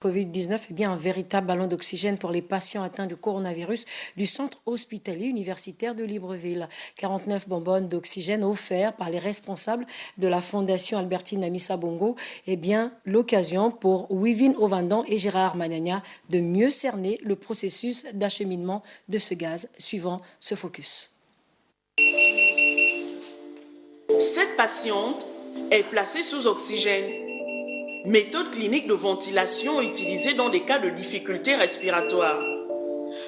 Covid-19 est bien un véritable ballon d'oxygène pour les patients atteints du coronavirus du centre hospitalier universitaire de Libreville. 49 bonbonnes d'oxygène offertes par les responsables de la Fondation Albertine Amissa Bongo est bien l'occasion pour Wivine Ovandan et Gérard Manania de mieux cerner le processus d'acheminement de ce gaz suivant ce focus. Cette patiente est placée sous oxygène. Méthode clinique de ventilation utilisée dans des cas de difficultés respiratoires.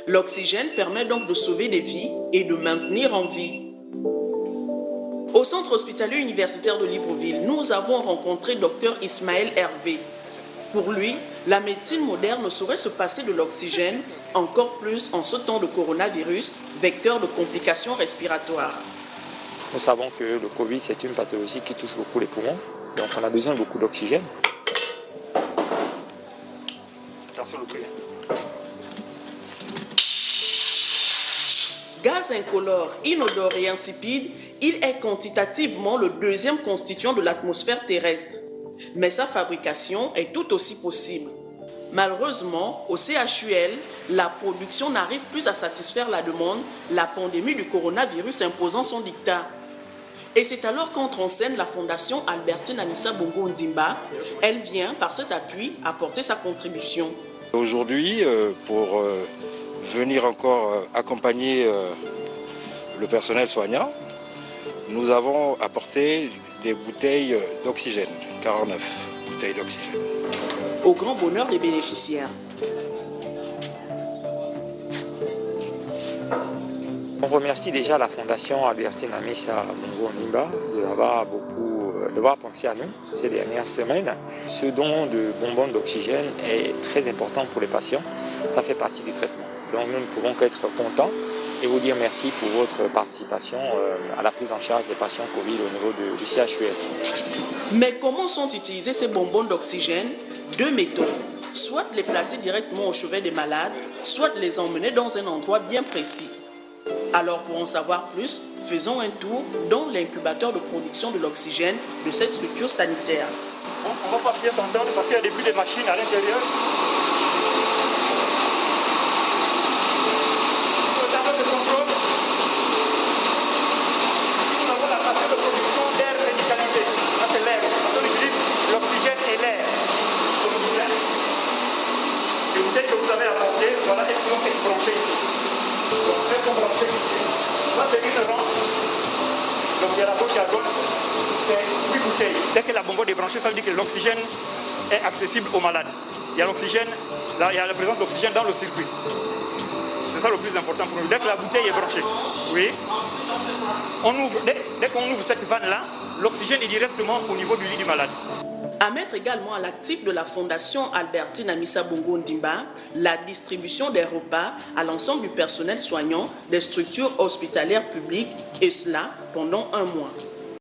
L'oxygène permet donc de sauver des vies et de maintenir en vie. Au centre hospitalier universitaire de Libreville, nous avons rencontré Dr Ismaël Hervé. Pour lui, la médecine moderne ne saurait se passer de l'oxygène, encore plus en ce temps de coronavirus, vecteur de complications respiratoires. Nous savons que le Covid, c'est une pathologie qui touche beaucoup les poumons, donc on a besoin de beaucoup d'oxygène. Gaz incolore, inodore et insipide, il est quantitativement le deuxième constituant de l'atmosphère terrestre. Mais sa fabrication est tout aussi possible. Malheureusement, au CHUL, la production n'arrive plus à satisfaire la demande, la pandémie du coronavirus imposant son dictat. Et c'est alors qu'entre en scène la Fondation Albertine Amissa Bongo Ondimba. Elle vient, par cet appui, apporter sa contribution. Aujourd'hui, pour venir encore accompagner le personnel soignant, nous avons apporté des bouteilles d'oxygène, 49 bouteilles d'oxygène. Au grand bonheur des bénéficiaires. On remercie déjà la Fondation Albertine Amissa Bongo Ondimba d'avoir pensé à nous ces dernières semaines. Ce don de bonbons d'oxygène est très important pour les patients. Ça fait partie du traitement. Donc nous ne pouvons qu'être contents et vous dire merci pour votre participation à la prise en charge des patients Covid au niveau du CHUL. Mais comment sont utilisés ces bonbons d'oxygène? Deux méthodes. Soit les placer directement au chevet des malades, soit les emmener dans un endroit bien précis. Alors pour en savoir plus, faisons un tour dans l'incubateur de production de l'oxygène de cette structure sanitaire. On ne va pas bien s'entendre parce qu'il y a des bruits de machines à l'intérieur. Au tableau de contrôle, nous avons la station de production d'air médicalisé. Ça c'est l'air. On utilise l'oxygène et l'air. Les bouteilles que vous avez apportées, voilà, elles vont être branchées ici. Donc elles sont branchées ici. Ça c'est une rampe. Donc il y a la gauche et à gauche. C'est 8 bouteilles. Dès que la bonbonne est branchée, ça veut dire que l'oxygène est accessible aux malades. Il y a l'oxygène, là, il y a la présence d'oxygène dans le circuit. C'est ça le plus important pour nous. Dès que la bouteille est branchée, oui, dès qu'on ouvre cette vanne-là, l'oxygène est directement au niveau du lit du malade. À mettre également à l'actif de la Fondation Albertine Amissa Bongo Ondimba la distribution des repas à l'ensemble du personnel soignant des structures hospitalières publiques, et cela pendant un mois.